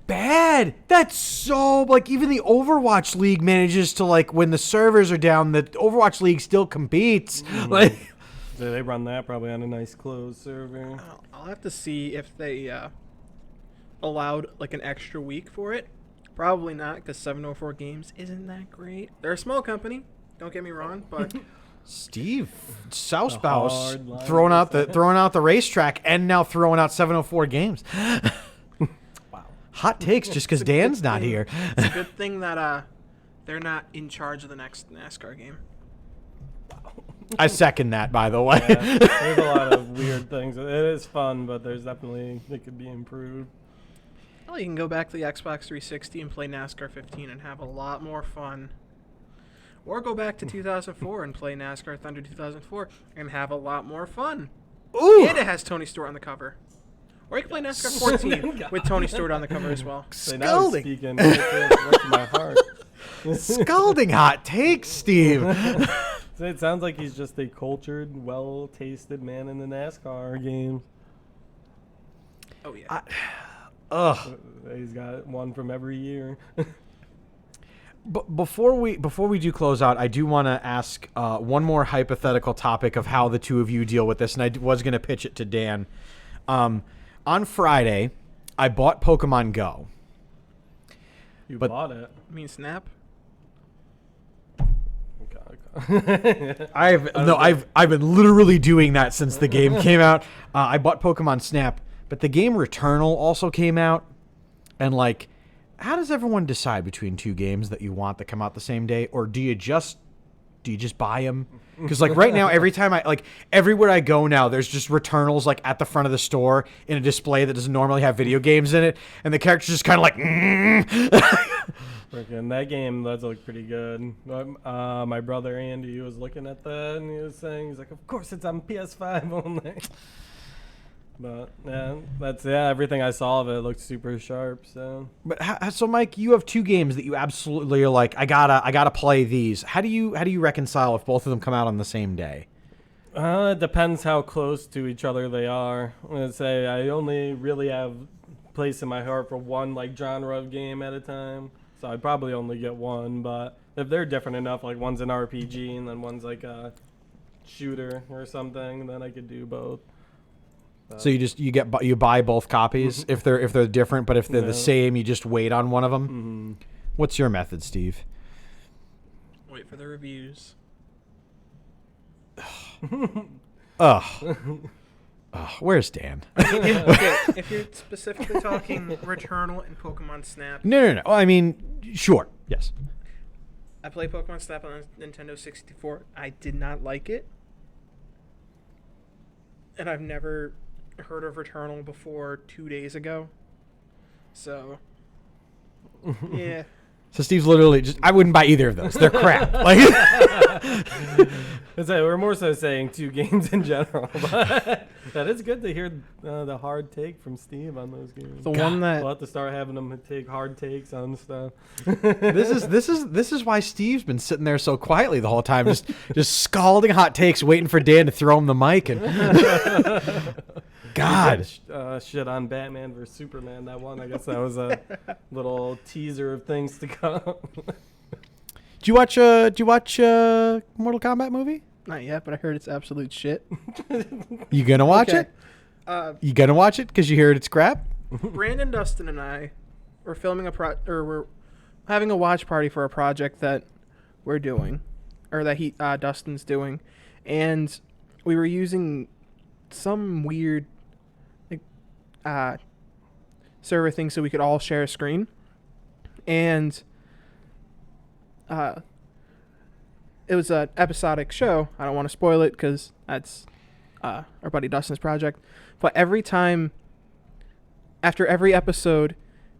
bad. That's so, like, even the Overwatch League manages to, like, when the servers are down, the Overwatch League still competes. Like, So they run that probably on a nice closed server. I'll have to see if they allowed like an extra week for it. Probably not, because 704 Games isn't that great. They're a small company. Don't get me wrong, but Steve Sousbaus hard line throwing to out the racetrack and now throwing out 704 games. Wow. Hot takes just because Dan's not here. it's a good thing that they're not in charge of the next NASCAR game. I second that, by the way. Yeah, there's a lot of weird things. It is fun, but there's definitely, it could be improved. Well, you can go back to the Xbox 360 and play NASCAR 15 and have a lot more fun. Or go back to 2004 and play NASCAR Thunder 2004 and have a lot more fun. Ooh, And it has Tony Stewart on the cover. Or you can play NASCAR 14 with Tony Stewart on the cover as well. So now he's scalding, speaking right to my heart. scalding hot takes, Steve. So it sounds like he's just a cultured, well-tasted man in the NASCAR games. Oh, yeah. Ugh. He's got one from every year. Before we do close out, I do want to ask one more hypothetical topic of how the two of you deal with this, and I was going to pitch it to Dan. On Friday, I bought Pokemon Go. You But- bought it. I mean, Snap. Okay. I've been literally doing that since the game came out. I bought Pokemon Snap, but the game Returnal also came out, and like, how does everyone decide between two games that you want that come out the same day, or do you just buy them? Because like right now, everywhere I go now, there's just Returnals like at the front of the store in a display that doesn't normally have video games in it, and the character's just kind of like. Freaking that game does look pretty good. My brother Andy was looking at that and he was saying, he's like, of course it's on PS5 only. But yeah, everything I saw of it looked super sharp. So But so, Mike, you have two games that you absolutely are like, I gotta play these. How do you reconcile if both of them come out on the same day? it depends how close to each other they are. I'm gonna say I only really have place in my heart for one like genre of game at a time. So I'd probably only get one. But if they're different enough, like one's an RPG and then one's like a shooter or something, then I could do both. So you buy both copies if they're different, but if they're the same, you just wait on one of them. Mm-hmm. What's your method, Steve? Wait for the reviews. Ugh. Oh, where's Dan? Okay, if you're specifically talking Returnal and Pokemon Snap, No. I mean, sure. Yes. I played Pokemon Snap on Nintendo 64. I did not like it. And I've never heard of Returnal before 2 days ago. So, yeah. So Steve's literally just, I wouldn't buy either of those. They're crap. Like, We're more so saying 2 games in general. But that is good to hear the hard take from Steve on those games. The one that We'll have to start having them take hard takes on stuff. this is why Steve's been sitting there so quietly the whole time, just scalding hot takes, waiting for Dan to throw him the mic. And God, Shit on Batman vs Superman. That one, I guess that was a little teaser of things to come. do you watch Mortal Kombat movie? not yet, but I heard it's absolute shit. You gonna watch Okay. it? You gonna watch it because you heard it's crap? Brandon, Dustin, and I were filming we're having a watch party for a project that we're doing, or that Dustin's doing, and we were using some weird server thing so we could all share a screen, and it was an episodic show. I don't want to spoil it because that's our buddy Dustin's project, but after every episode,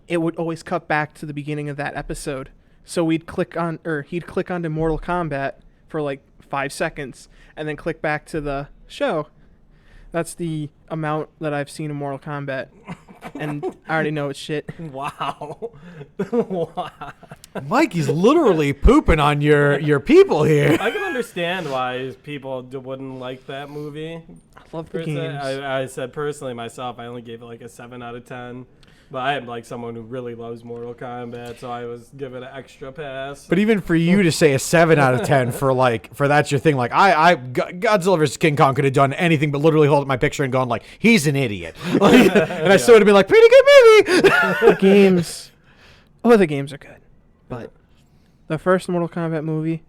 it would always cut back to the beginning of that episode. So he'd click onto Mortal Kombat for like 5 seconds and then click back to the show. That's the amount that I've seen in Mortal Kombat. And I already know it's shit. Wow. Wow. Mikey's literally pooping on your people here. I can understand why people wouldn't like that movie. I love the Per se. games. I said personally myself, I only gave it like a 7 out of 10. But I am like someone who really loves Mortal Kombat, so I was giving it an extra pass. But even for you to say a 7 out of 10 for that's your thing, like Godzilla vs. King Kong could have done anything but literally hold up my picture and gone like, he's an idiot. Like, and I still would have been like, pretty good movie. The games. Oh, the games are good. But the first Mortal Kombat movie,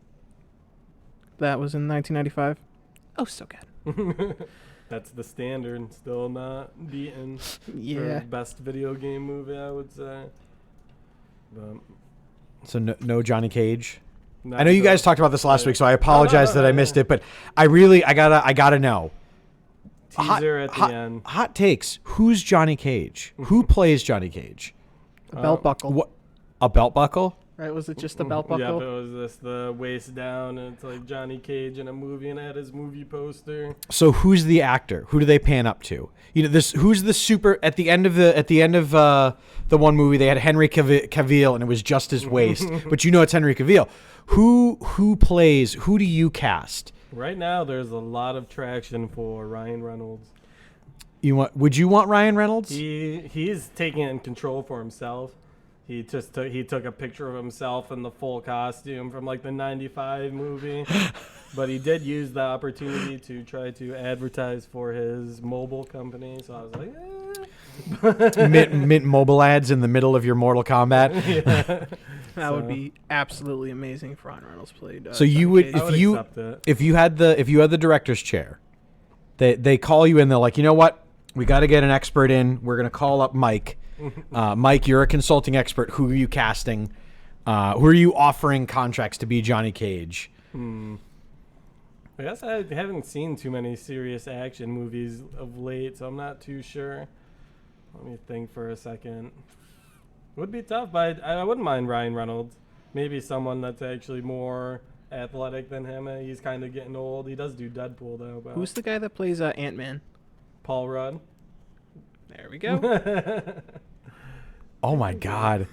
that was in 1995. Oh, so good. That's the standard, still not beaten. Yeah. For best video game movie, I would say. But So no Johnny Cage. not I know you the- guys talked about this last week, so I apologize that I missed it, but I gotta know. teaser at the end. Hot takes. Who's Johnny Cage? Who plays Johnny Cage? A belt buckle. What? A belt buckle? Right? Was it just a belt Yeah, buckle? but it was just the waist down, and it's like Johnny Cage in a movie, and it had his movie poster. So who's the actor? Who do they pan up to? You know, who's the super at the end of the one movie they had Henry Cavill and it was just his waist, but you know it's Henry Cavill. Who do you cast? Right now, there's a lot of traction for Ryan Reynolds. Would you want Ryan Reynolds? He's taking control for himself. He took a picture of himself in the full costume from like the '95 movie, but he did use the opportunity to try to advertise for his mobile company. So I was like, Mint mobile ads in the middle of your Mortal Kombat. That would be absolutely amazing if Ron Reynolds played. So you Johnny would Cage. I would accept it. if you had the director's chair, they call you in. They're like, you know what? We got to get an expert in. We're gonna call up Mike. Mike, you're a consulting expert. Who are you casting? Who are you offering contracts to be Johnny Cage? I guess I haven't seen too many serious action movies of late, so I'm not too sure. Let me think for a second. Would be tough, but I wouldn't mind Ryan Reynolds. Maybe someone that's actually more athletic than him. He's kind of getting old. He does do Deadpool though. But Who's the guy that plays Ant-Man? Paul Rudd? There we go. Oh my God,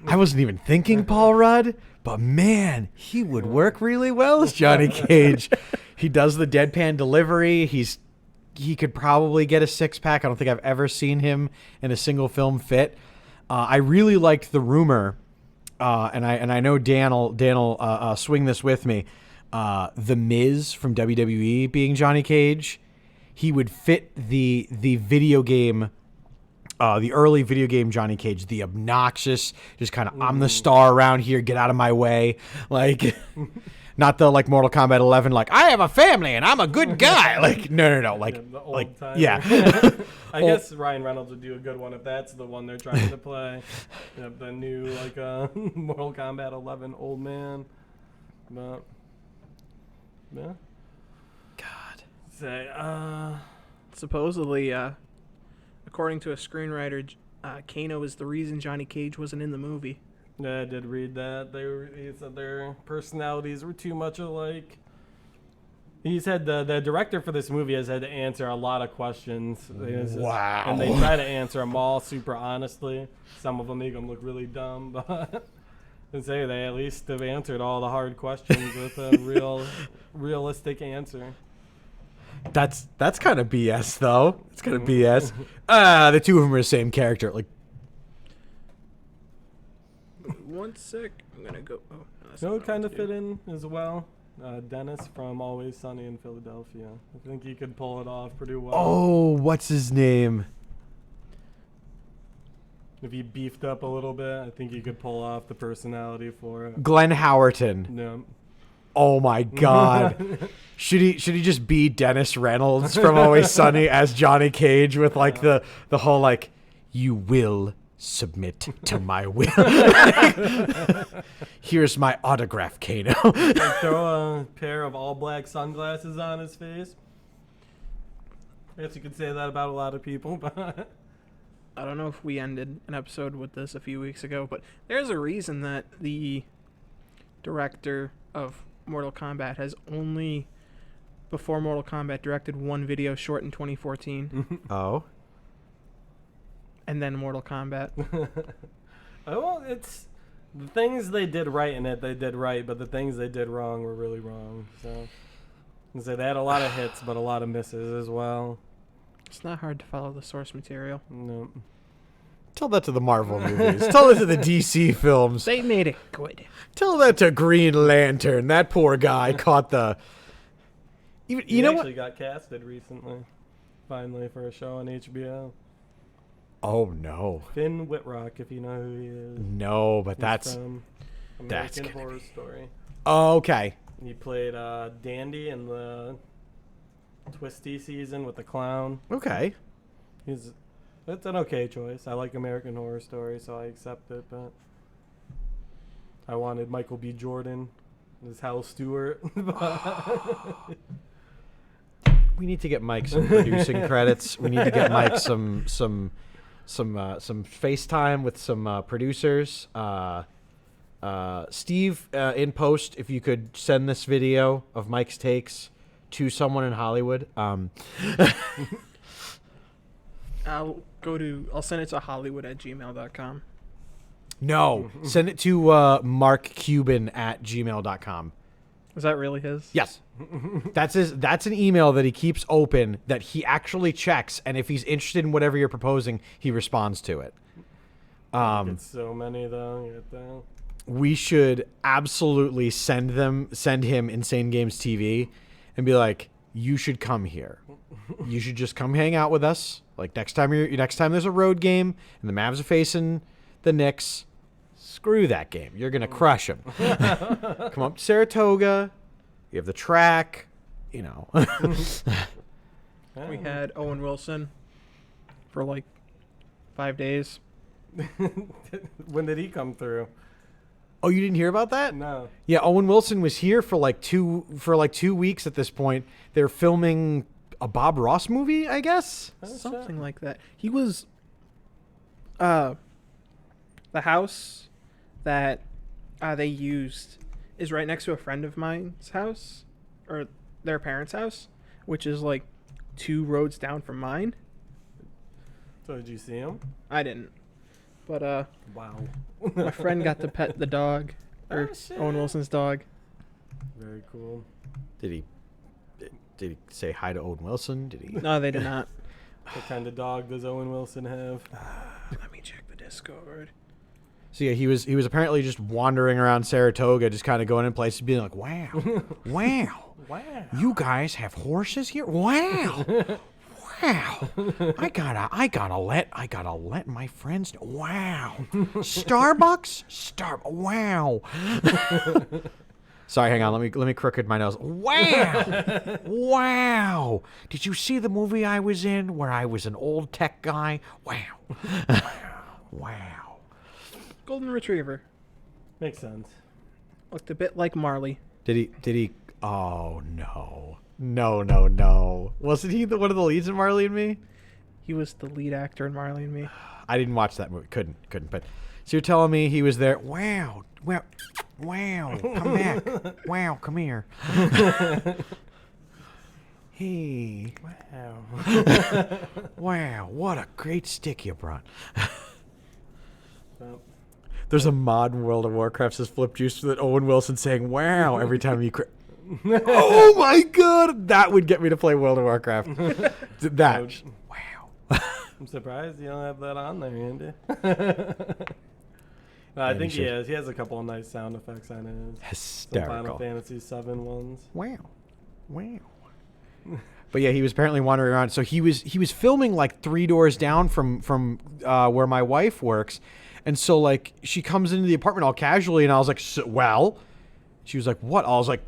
I wasn't even thinking Paul Rudd, but man, he would work really well as Johnny Cage. He does the deadpan delivery. He could probably get a 6-pack. I don't think I've ever seen him in a single film fit. I really liked the rumor, and I know Dan'll swing this with me. The Miz from WWE being Johnny Cage, he would fit the video game. The early video game Johnny Cage, the obnoxious, just kind of I'm the star around here, get out of my way, like. not the like Mortal Kombat 11. Like I have a family and I'm a good guy. Like no. Like Yeah, the old like timer. yeah. I guess Ryan Reynolds would do a good one if that's the one they're trying to play. The new like Mortal Kombat 11 old man. But yeah. God. Say Supposedly, according to a screenwriter, Kano is the reason Johnny Cage wasn't in the movie. yeah, I did read that. He said their personalities were too much alike. He said the director for this movie has had to answer a lot of questions. Wow. And they try to answer them all super honestly. Some of them make them look really dumb, but they say they at least have answered all the hard questions with a realistic answer. That's kind of BS though. It's kind of BS. The two of them are the same character. Like One sec. I'm gonna go. Oh, no, that's You know not who what I kind want of to fit do. in as well? Dennis from Always Sunny in Philadelphia. I think he could pull it off pretty well. oh, what's his name? If he beefed up a little bit, I think he could pull off the personality for it. Glenn Howerton. Yeah. Oh my God. Should he just be Dennis Reynolds from Always Sunny as Johnny Cage with like the whole like you will submit to my will. Here's my autograph, Kano. Throw a pair of all black sunglasses on his face. I guess you could say that about a lot of people, but I don't know if we ended an episode with this a few weeks ago, but there's a reason that the director of Mortal Kombat has only, before Mortal Kombat, directed one video short in 2014, Oh. Mm-hmm. Oh. and then Mortal Kombat. well, it's the things they did right in it. They did right, but the things they did wrong were really wrong. So they had a lot of hits, but a lot of misses as well. It's not hard to follow the source material. No. Tell that to the Marvel movies. Tell that to the DC films. They made it good. Tell that to Green Lantern. That poor guy caught the. Even He you know what? actually got casted recently, finally, for a show on HBO. Oh no, Finn Whitrock, if you know who he is. no! But He's that's from that's American gonna Horror Story. okay. He played Dandy in the Twisty season with the clown. Okay. It's an okay choice. I like American Horror Story, so I accept it. But I wanted Michael B. Jordan as Hal Stewart. We need to get Mike some producing credits. We need to get Mike some FaceTime with some producers. Steve, in post, if you could send this video of Mike's takes to someone in Hollywood. I'll send it to hollywood@gmail.com. No, send it to markcuban@gmail.com. Is that really his? Yes. That's an email that he keeps open that he actually checks, and if he's interested in whatever you're proposing, he responds to it. It's so many though. You get that. We should absolutely send him Insane Games TV and be like, you should come here. You should just come hang out with us. Like next time there's a road game and the Mavs are facing the Knicks, screw that game. You're gonna crush them. Come up to Saratoga. You have the track. You know. We had Owen Wilson for like 5 days. When did he come through? Oh, you didn't hear about that? No. Yeah, Owen Wilson was here for like 2 weeks at this point. They're filming a Bob Ross movie, I guess. Something like that. He was the house that they used is right next to a friend of mine's house, or their parents' house, which is like 2 roads down from mine. So did you see him? I didn't. But Wow. my friend got to pet the dog, or Oh, shit. Owen Wilson's dog. Very cool. Did he say hi to Owen Wilson? Did he? No, they did not. What kind of dog does Owen Wilson have? Let me check the Discord. So yeah, he was apparently just wandering around Saratoga, just kind of going in places, being like, "Wow, wow, Wow. you guys have horses here? Wow, wow, I gotta let my friends know. Wow, Starbucks, wow." Sorry, hang on. Let me crooked my nose. Wow. Wow. Did you see the movie I was in where I was an old tech guy? Wow. Wow. Golden Retriever. Makes sense. Looked a bit like Marley. Did he Oh no. No. Wasn't he one of the leads in Marley and Me? He was the lead actor in Marley and Me. I didn't watch that movie. Couldn't. But so you're telling me he was there? Wow. Come back. Wow, come here. Hey. Wow. Wow, what a great stick you brought. Well, There's a mod in World of Warcraft says Flip Juice that Owen Wilson saying "Wow" every time you. Oh my god, that would get me to play World of Warcraft. That. Wow. I'm surprised you don't have that on there, Andy. No, I think he should. has. He has a couple of nice sound effects on his some Final Hysterical. Fantasy VII ones. Wow. But yeah, he was apparently wandering around. So he was filming like 3 doors down from where my wife works, and so like she comes into the apartment all casually, and I was like, well, she was like, what? I was like,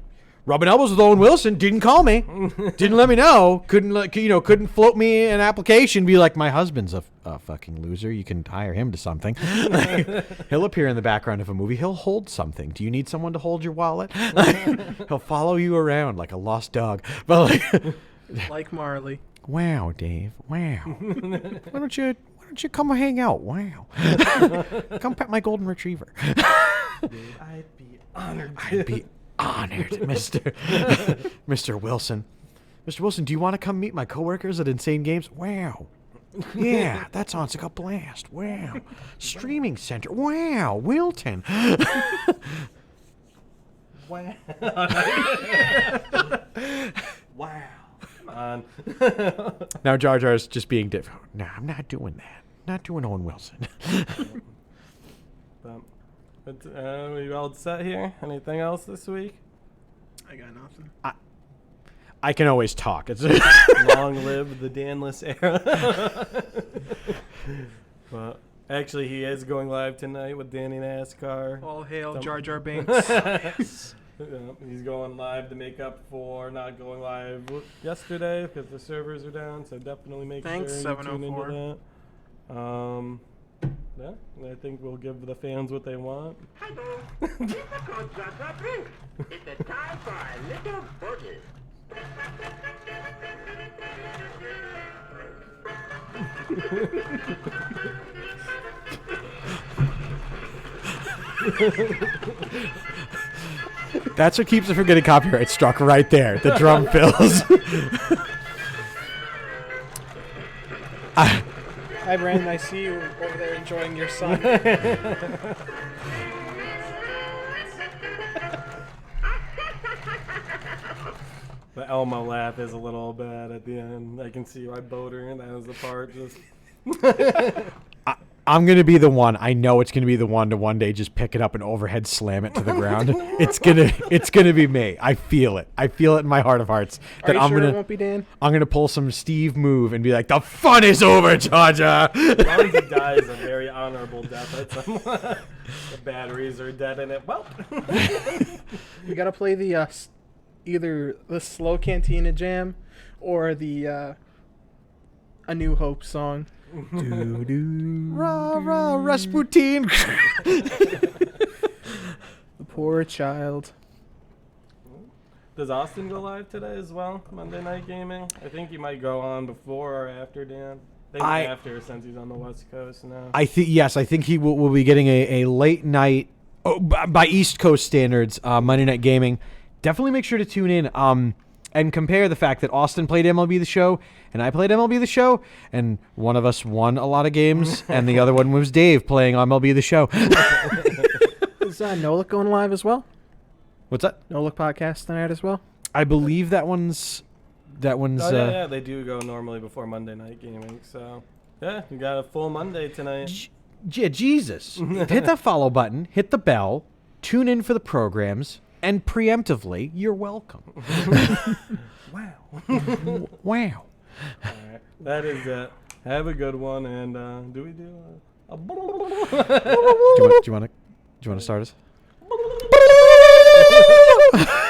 rubbing elbows with Owen Wilson. Didn't call me. Didn't let me know. Couldn't float me an application. Be like, my husband's a fucking loser. You can hire him to something. He'll appear in the background of a movie. He'll hold something. Do you need someone to hold your wallet? He'll follow you around like a lost dog. But like, Like Marley. wow, Dave. Wow. Why don't you come hang out? Wow. Come pet my golden retriever. I'd be honored. I'd be honored, Mr. Wilson. Mr. Wilson, do you want to come meet my coworkers at Insane Games? Wow. Yeah, that sounds like a blast. Wow. Streaming Center. Wow. Wilton. Wow. Wow. Come on. Now Jar Jar's just being different. No, I'm not doing that. Not doing Owen Wilson. But, we all set here? Anything else this week? I got nothing. I can always talk. It's Long live the Danless era. Well, actually, he is going live tonight with Danny NASCAR. All hail Some- Jar Jar Binks. He's going live to make up for not going live yesterday because the servers are down. So definitely make Thanks, sure you tune into 704. that. Yeah, and I think we'll give the fans what they want. Hello. This is called Jar Jar Binks. It's the time for a little boogie. That's what keeps it from getting copyright struck right there. The drum fills. Hi, Brandon. I see you over there enjoying your son. The Elmo laugh is a little bad at the end. I can see why Boater, and that was the part just. I'm going to be the one. I know it's going to be the one to one day just pick it up and overhead slam it to the ground. It's going to be me. I feel it. I feel it in my heart of hearts Are you I'm sure going it to won't be Dan? I'm going to pull some Steve move and be like, "The fun is over, Georgia." As long as he dies a very honorable death, the batteries are dead in it. Well, You gotta play the either the slow Cantina jam or the A New Hope song. Rah, rah, Rasputin. The poor child. does Austin go live today as well? Monday Night Gaming? I think he might go on before or after Dan. I think after, since he's on the West Coast now. I think he will be getting a late night by East Coast standards Monday Night Gaming. Definitely make sure to tune in and compare the fact that Austin played MLB The Show and I played MLB The Show, and one of us won a lot of games and the other one was Dave playing MLB The Show. Is No Look going live as well? What's that? No Look podcast tonight as well? I believe that one's Oh, yeah, they do go normally before Monday Night Gaming. So, yeah, you got a full Monday tonight. Jesus. Hit the follow button, hit the bell, tune in for the programs, and preemptively, you're welcome. Wow. Wow. All right. That is it. Have a good one. And do we do a Do you want to start us? Bye.